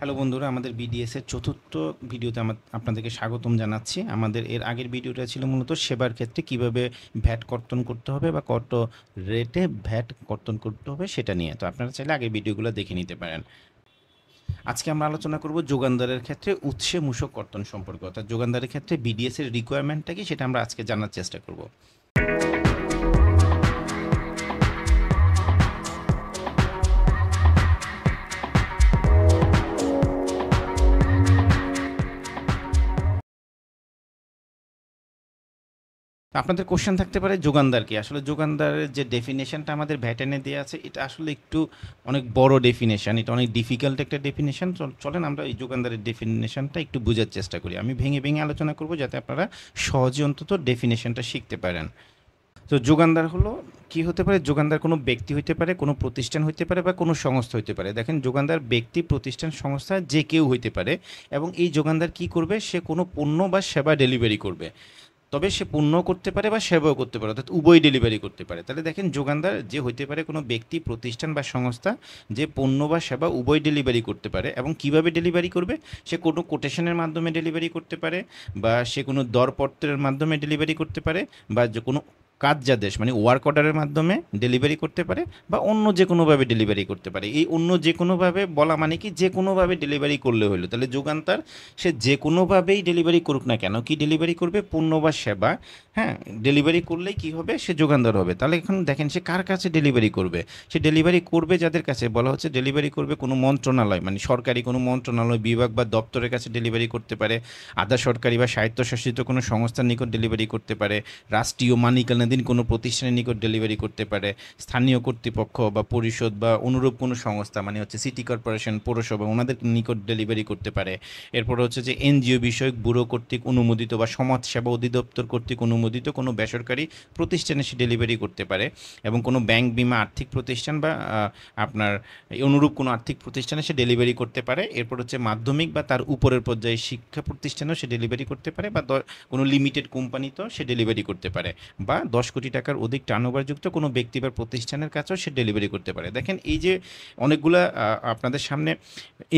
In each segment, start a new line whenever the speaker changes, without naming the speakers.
Hello বন্ধুরা, আমাদের BDS এর চতুর্থ ভিডিওতে আপনাদেরকে স্বাগতম জানাচ্ছি। আমাদের এর আগের ভিডিওটা ছিল মূলত সেবার ক্ষেত্রে কিভাবে ভ্যাট কর্তন করতে হবে বা কত রেটে ভ্যাট কর্তন করতে হবে সেটা নিয়ে। তো আপনারা চাইলে আগের ভিডিওগুলো দেখে নিতে পারেন। আজকে আমরা আলোচনা করব যোগানদারের ক্ষেত্রে উৎসে মূসক কর্তন সম্পর্কে, অর্থাৎ যোগানদারের ক্ষেত্রে বিডিএস এর রিকোয়ারমেন্টটা কি সেটা আমরা আজকে জানার চেষ্টা করব। আপনাদের কোশ্চেন থাকতে পারে যোগানদার কি? আসলে যোগানদারের যে ডেফিনেশনটা আমাদের ভ্যাটেনে দেওয়া আছে এটা আসলে একটু অনেক বড় ডেফিনেশন, এটা অনেক ডিফিকাল্ট একটা ডেফিনেশন। চলেন আমরা এই যোগানদারের ডেফিনেশনটা একটু বোঝার চেষ্টা করি। আমি ভেঙে ভেঙে আলোচনা করব যাতে আপনারা সহজে অন্তত ডেফিনেশনটা শিখতে পারেন। তো যোগানদার হলো কি হতে পারে? যোগানদার কোনো ব্যক্তি হইতে পারে, কোনো প্রতিষ্ঠান হইতে পারে বা কোনো সংস্থা হইতে পারে। দেখেন, যোগানদার ব্যক্তি, প্রতিষ্ঠান, সংস্থা যে কেউ হইতে পারে এবং এই যোগানদার কি করবে? সে কোনো পণ্য বা সেবা ডেলিভারি করবে। তবে সে পণ্য করতে পারে বা সেবাও করতে পারে, অর্থাৎ উভয় ডেলিভারি করতে পারে। তাহলে দেখেন, যোগানদার যে হইতে পারে কোনো ব্যক্তি, প্রতিষ্ঠান বা সংস্থা যে পণ্য বা সেবা উভয় ডেলিভারি করতে পারে। এবং কিভাবে ডেলিভারি করবে? সে কোনো কোটেশনের মাধ্যমে ডেলিভারি করতে পারে, বা সে কোনো দরপত্রের মাধ্যমে ডেলিভারি করতে পারে, বা যে কোনো কার্যাদেশ মানে ওয়ার্ক অর্ডারের মাধ্যমে ডেলিভারি করতে পারে, বা অন্য যে কোনোভাবে ডেলিভারি করতে পারে। এই অন্য যে কোনোভাবে বলা মানে কি, যে কোনোভাবে ডেলিভারি করলে হলো। তাহলে যোগানদার সে যে কোনোভাবেই ডেলিভারি করুক না কেন, কি ডেলিভারি করবে? পণ্য বা সেবা। হ্যাঁ, ডেলিভারি করলেই কি হবে? সে যোগানদার হবে। তাহলে এখন দেখেন, সে কার কাছে ডেলিভারি করবে? সে ডেলিভারি করবে যাদের কাছে বলা হচ্ছে ডেলিভারি করবে, কোনো মন্ত্রণালয় মানে সরকারি কোনো মন্ত্রণালয়, বিভাগ বা দপ্তরের কাছে ডেলিভারি করতে পারে, আধা সরকারি বা স্বায়ত্তশাসিত কোনো সংস্থার নিকট ডেলিভারি করতে পারে, রাষ্ট্রীয় মালিকানাধীন কোনো প্রতিষ্ঠানের নিকট ডেলিভারি করতে পারে, স্থানীয় কর্তৃপক্ষ বা পরিষদ বা অনুরূপ কোনো সংস্থা মানে হচ্ছে সিটি কর্পোরেশন, পৌরসভা, ওনাদের নিকট ডেলিভারি করতে পারে। এরপর হচ্ছে যে এনজিও বিষয়ক ব্যুরো কর্তৃক অনুমোদিত বা সমাজসেবা অধিদপ্তর কর্তৃক অনুমোদিত কোনো বেসরকারি প্রতিষ্ঠানে সে ডেলিভারি করতে পারে, এবং কোনো ব্যাংক, বিমা, আর্থিক প্রতিষ্ঠান বা আপনার অনুরূপ কোনো আর্থিক প্রতিষ্ঠানে সে ডেলিভারি করতে পারে। এরপর হচ্ছে মাধ্যমিক বা তার উপরের পর্যায়ে শিক্ষা প্রতিষ্ঠানেও সে ডেলিভারি করতে পারে, বা কোনো লিমিটেড কোম্পানিতেও সে ডেলিভারি করতে পারে, বা 10 কোটি টাকার অধিক টার্নওভারযুক্ত কোনো ব্যক্তি বা প্রতিষ্ঠানের কাছেও সে ডেলিভারি করতে পারে। দেখেন, এই যে অনেকগুলা আপনাদের সামনে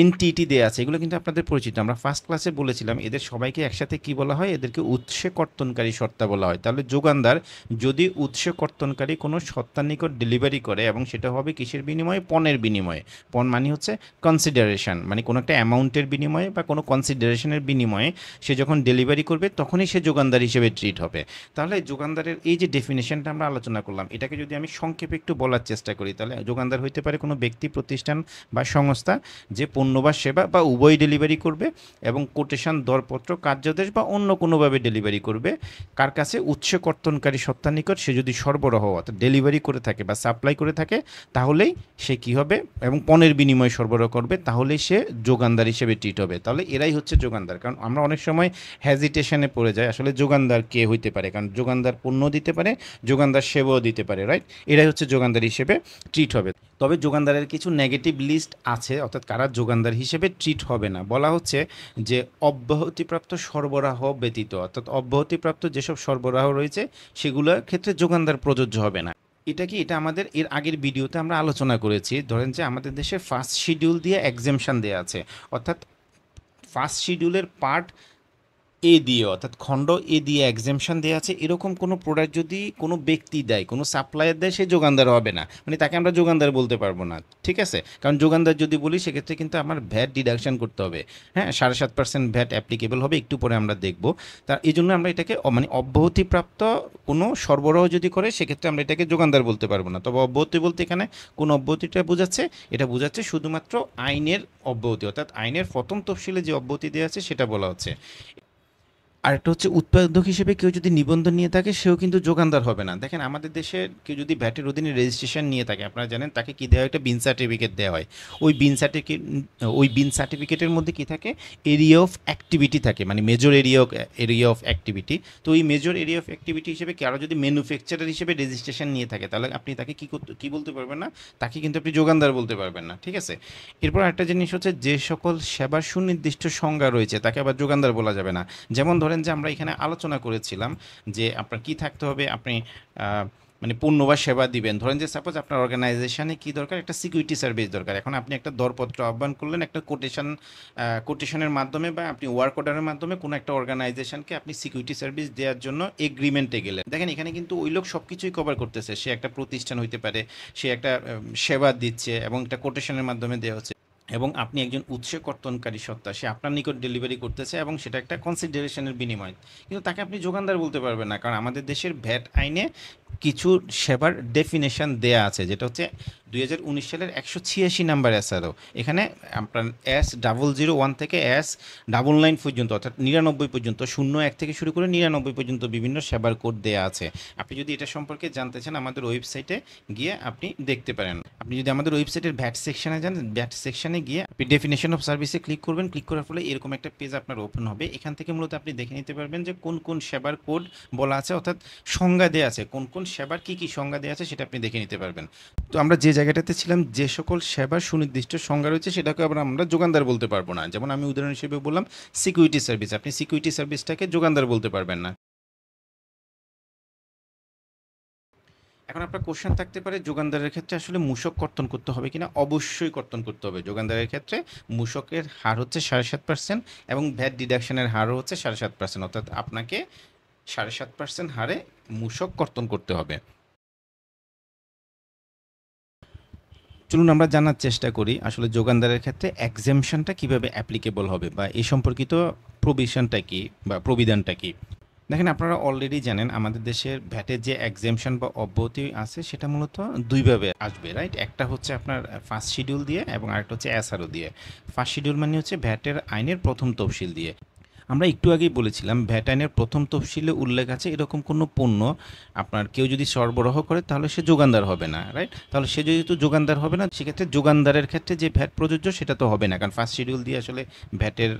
এনটিটি দেয়া আছে, এগুলো কিন্তু আপনাদের পরিচিত। আমরা ফার্স্ট ক্লাসে বলেছিলাম এদের সবাইকে একসাথে কি বলা হয়? এদেরকে উৎসে কর্তনকারী সত্তা বলা হয়। তাহলে যোগানদার যদি উৎসে কর্তনকারী কোনো সত্তার নিকট ডেলিভারি করে, এবং সেটা হবে কিসের বিনিময়ে? পণের বিনিময়ে। পণ মানে হচ্ছে কনসিডারেশন, মানে কোনো একটা অ্যামাউন্টের বিনিময়ে বা কোনো কনসিডারেশনের বিনিময়ে সে যখন ডেলিভারি করবে তখনই সে যোগানদার হিসেবে ট্রিট হবে। তাহলে যোগানদারের এই যে ডেফিনেশনটা আমরা আলোচনা করলাম, এটাকে যদি আমি সংক্ষেপে একটু বলার চেষ্টা করি, তাহলে যোগানদার হইতে পারে কোনো ব্যক্তি, প্রতিষ্ঠান বা সংস্থা যে পণ্য বা সেবা বা উভয় ডেলিভারি করবে, এবং কোটেশন, দরপত্র, কার্যাদেশ বা অন্য কোনোভাবে ডেলিভারি করবে। কার কাছে? উৎস কর্তনকারী সত্তার নিকট সে যদি সরবরাহ অর্থাৎ ডেলিভারি করে থাকে বা সাপ্লাই করে থাকে, তাহলেই সে কি হবে? এবং পণের বিনিময়ে সরবরাহ করবে, তাহলেই সে যোগানদার হিসেবে ট্রিট হবে। তাহলে এরাই হচ্ছে যোগানদার। কারণ আমরা অনেক সময় হ্যাজিটেশনে পড়ে যাই, আসলে যোগানদার কে হইতে পারে? কারণ যোগানদার পণ্য দিতে পারে, যোগানদার সেবাও দিতে পারে, রাইট? এরাই হচ্ছে যোগানদার হিসেবে ট্রিট হবে। তবে যোগানদারের কিছু নেগেটিভ লিস্ট আছে, অর্থাৎ কারা যোগানদার হিসেবে ট্রিট হবে না। বলা হচ্ছে যে অব্যাহতিপ্রাপ্ত সরবরাহ ব্যতীত, অর্থাৎ অব্যাহতিপ্রাপ্ত যেসব সরবরাহ রয়েছে সেগুলোর ক্ষেত্রে যোগানদার প্রযোজ্য হবে না। এটা কি? এটা আমাদের এর আগের ভিডিওতে আমরা আলোচনা করেছি। ধরেন যে আমাদের দেশে ফার্স্ট শিডিউল দিয়ে এক্সেমশন দেওয়া আছে, অর্থাৎ ফার্স্ট শিডিউলের পার্ট এ দিয়ে, অর্থাৎ খণ্ড এ দিয়ে এক্সেমশন দেওয়া আছে। এরকম কোনো প্রোডাক্ট যদি কোনো ব্যক্তি দেয়, কোনো সাপ্লায়ার দেয়, সে যোগানদার হবে না, মানে তাকে আমরা যোগানদার বলতে পারবো না। ঠিক আছে? কারণ যোগানদার যদি বলি সেক্ষেত্রে কিন্তু আমার ভ্যাট ডিডাকশন করতে হবে। হ্যাঁ, 7.5% ভ্যাট অ্যাপ্লিকেবল হবে, একটু পরে আমরা দেখব। তা এই জন্য আমরা এটাকে মানে অব্যাহতিপ্রাপ্ত কোনো সরবরাহ যদি করে সেক্ষেত্রে আমরা এটাকে যোগানদার বলতে পারবো না। তবে অব্যাহতি বলতে এখানে কোন অব্যাহতিটা বোঝাচ্ছে? এটা বোঝাচ্ছে শুধুমাত্র আইনের অব্যাহতি, অর্থাৎ আইনের প্রথম তফসিলে যে অব্যাহতি দেওয়া আছে সেটা বলা হচ্ছে। আরেকটা হচ্ছে উৎপাদক হিসেবে কেউ যদি নিবন্ধন নিয়ে থাকে সেও কিন্তু যোগানদার হবে না। দেখেন, আমাদের দেশে কেউ যদি ভ্যাটের অধীনে রেজিস্ট্রেশন নিয়ে থাকে, আপনারা জানেন তাকে কি দেওয়া হয়? একটা বিন সার্টিফিকেট দেওয়া হয়। ওই বিন সার্টিফিকেটের মধ্যে কি থাকে? এরিয়া অফ অ্যাক্টিভিটি থাকে, মানে মেজর এরিয়া অফ অ্যাক্টিভিটি। তো এই মেজর এরিয়া অফ অ্যাক্টিভিটি হিসেবে কারো যদি ম্যানুফ্যাকচারার হিসেবে রেজিস্ট্রেশন নিয়ে থাকে, তাহলে আপনি তাকে কি বলতে পারবেন না? তাকে কিন্তু আপনি যোগানদার বলতে পারবেন না। ঠিক আছে? এরপর একটা জিনিস হচ্ছে, যে সকল সেবার সুনির্দিষ্ট সংজ্ঞা রয়েছে তাকে আবার যোগানদার বলা যাবে না। যেমন ধরেন যে আমরা এখানে আলোচনা করেছিলাম যে আপনার কি থাকতে হবে? আপনি মানে পণ্য বা সেবা দিবেন। ধরেন যে সাপোজ আপনার অর্গানাইজেশনে কি দরকার, একটা সিকিউরিটি সার্ভিস দরকার। এখন আপনি একটা দরপত্র আহ্বান করলেন একটা কোটেশনের মাধ্যমে, বা আপনি ওয়ার্ক অর্ডারের মাধ্যমে কোনো একটা অর্গানাইজেশনকে আপনি সিকিউরিটি সার্ভিস দেওয়ার জন্য এগ্রিমেন্টে গেলেন। দেখেন এখানে কিন্তু ওই লোক সব কিছুই কভার করতেছে। সে একটা প্রতিষ্ঠান হইতে পারে, সে একটা সেবা দিচ্ছে এবং একটা কোটেশনের মাধ্যমে দেওয়া হচ্ছে, এবং আপনি একজন উৎস কর্তনকারী সত্তা, সে আপনার নিকট ডেলিভারি করতেছে এবং সেটা একটা কনসিডারেশনের বিনিময়। কিন্তু তাকে আপনি যোগানদার বলতে পারবেন না, কারণ আমাদের দেশের ভ্যাট আইনে কিছু সেবার ডেফিনেশন দেয়া আছে, যেটা হচ্ছে 2019 সালের 186 নাম্বার এসআরও। এখানে আপনার S001 থেকে S99 পর্যন্ত, অর্থাৎ 99 পর্যন্ত, 01 থেকে শুরু করে 99 পর্যন্ত বিভিন্ন সেবার কোড দেয়া আছে। আপনি যদি এটা সম্পর্কে জানতে চান আমাদের ওয়েবসাইটে গিয়ে আপনি দেখতে পারেন। আপনি যদি আমাদের ওয়েবসাইটের ভ্যাট সেকশনে যান, ভ্যাট সেকশনে গিয়ে আপনি ডেফিনেশন অফ সার্ভিসে ক্লিক করবেন। ক্লিক করার ফলে এরকম একটা পেজ আপনার ওপেন হবে। এখান থেকে মূলত আপনি দেখে নিতে পারবেন যে কোন কোন সেবার কোড বলা আছে, অর্থাৎ সংজ্ঞা দেওয়া আছে, কোন কোন সেবার কী কী সংজ্ঞা দেওয়া আছে সেটা আপনি দেখে নিতে পারবেন। তো আমরা যে জায়গাটাতে ছিলাম, যে সকল সেবার সুনির্দিষ্ট সংজ্ঞা রয়েছে সেটাকে আবার আমরা যোগানদার বলতে পারবো না। যেমন আমি উদাহরণ হিসেবে বললাম সিকিউরিটি সার্ভিস, আপনি সিকিউরিটি সার্ভিসটাকে যোগানদার বলতে পারবেন না। এখন আপনার কোশ্চেন থাকতে পারে যোগানদারের ক্ষেত্রে আসলে মূসক কর্তন করতে হবে কিনা। অবশ্যই কর্তন করতে হবে। যোগানদারের ক্ষেত্রে মূসকের হার হচ্ছে 7.5% এবং ভ্যাট ডিডাকশনের হারও হচ্ছে 7.5%, অর্থাৎ আপনাকে 7.5% হারে মূসক কর্তন করতে হবে। চলুন আমরা জানার চেষ্টা করি আসলে যোগানদারের ক্ষেত্রে এক্সেমশনটা কিভাবে অ্যাপ্লিকেবল হবে, বা এই সম্পর্কিত প্রভিশনটা কি বা প্রবিধানটা কি। দেখেন আপনারা অলরেডি জানেন আমাদের দেশের ভ্যাটের যে এক্সেমশন বা অব্যাহতি আছে সেটা মূলত দুইভাবে আসবে, রাইট? একটা হচ্ছে আপনার ফার্স্ট শিডিউল দিয়ে এবং আরেকটা হচ্ছে এসআরও দিয়ে। ফার্স্ট শিডিউল মানে হচ্ছে ভ্যাটের আইনের প্রথম তফসিল দিয়ে। আমরা একটু আগেই বলেছিলাম ভ্যাট আইনের প্রথম তফসিলে উল্লেখ আছে এরকম কোনো পণ্য আপনার কেউ যদি সরবরাহ করে তাহলে সে যোগানদার হবে না, রাইট? তাহলে সে যেহেতু যোগানদার হবে না, সেক্ষেত্রে যোগানদারের ক্ষেত্রে যে ভ্যাট প্রযোজ্য সেটা তো হবে না, কারণ ফার্স্ট শিডিউল দিয়ে আসলে ভ্যাটের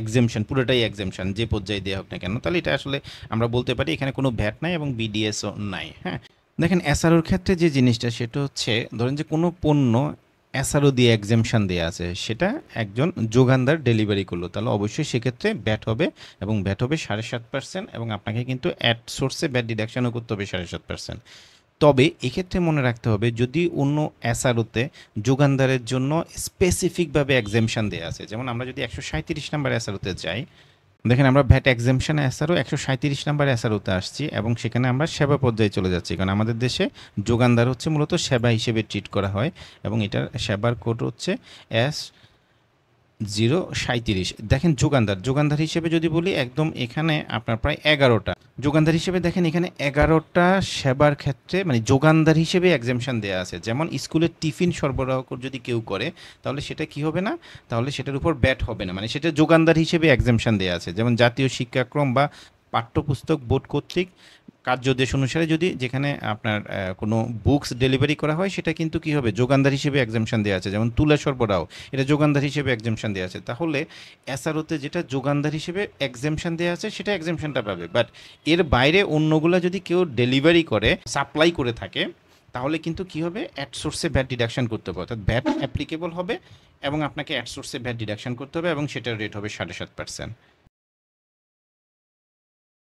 এক্সেমশন, পুরোটাই এক্সেমশন যে পর্যায়ে দেওয়া হোক না কেন। তাহলে এটা আসলে আমরা বলতে পারি এখানে কোনো ভ্যাট নাই এবং বিডিএসও নাই। হ্যাঁ, দেখেন এসআরওর ক্ষেত্রে যে জিনিসটা সেটা হচ্ছে, ধরেন যে কোনো পণ্য এসআরও দিয়ে এক্সেমশন দেওয়া আছে, সেটা একজন যোগানদার ডেলিভারি করলো, তাহলে অবশ্যই সেক্ষেত্রে ব্যাট হবে, এবং ব্যাট হবে 7.5%, এবং আপনাকে কিন্তু অ্যাট সোর্সে ব্যাট ডিডাকশনও করতে হবে 7.5%। তবে এক্ষেত্রে মনে রাখতে হবে যদি অন্য এসআরওতে যোগানদারের জন্য স্পেসিফিকভাবে এক্সেমশন দেওয়া আছে, যেমন আমরা যদি 137 নাম্বার এসআরওতে যাই, দেখেন আমরা ভ্যাট এক্সেমশন এসআরও 137 নাম্বার এসআরওতে আসছি এবং সেখানে আমরা সেবা পর্যায়ে চলে যাচ্ছি, কারণ আমাদের দেশে যোগানদার হচ্ছে মূলত সেবা হিসেবে ট্রিট করা হয়, এবং এটার সেবার কোড হচ্ছে S037। দেখেন যোগানদার হিসেবে যদি বলি, একদম এখানে আপনার প্রায় 11টা যোগানদার হিসেবে, দেখেন এখানে 11টা সেবার ক্ষেত্রে মানে যোগানদার হিসেবে এক্সেমশন দেওয়া আছে। যেমন স্কুলের টিফিন সরবরাহ যদি কেউ করে তাহলে সেটা কি হবে না, তাহলে সেটার উপর ব্যাট হবে না, মানে সেটা যোগানদার হিসেবে এক্সেমশন দেওয়া আছে। যেমন জাতীয় শিক্ষাক্রম বা পাঠ্যপুস্তক বোর্ড কর্তৃক কার্যদেশ অনুসারে যদি যেখানে আপনার কোনো বুকস ডেলিভারি করা হয় সেটা কিন্তু কি হবে, যোগানদার হিসেবে এক্সেমশন দেওয়া আছে। যেমন তুলা সরবরাহ, এটা যোগানদার হিসেবে এক্সেমশন দেওয়া আছে। তাহলে এসআরওতে যেটা যোগানদার হিসেবে এক্সেমশন দেওয়া আছে সেটা এক্সেমশনটা পাবে, বাট এর বাইরে অন্যগুলো যদি কেউ ডেলিভারি করে, সাপ্লাই করে থাকে, তাহলে কিন্তু কি হবে, অ্যাট সোর্সে ভ্যাট ডিডাকশন করতে হবে, অর্থাৎ ভ্যাট অ্যাপ্লিকেবল হবে এবং আপনাকে অ্যাট সোর্সে ভ্যাট ডিডাকশন করতে হবে, এবং সেটার রেট হবে 7.5%।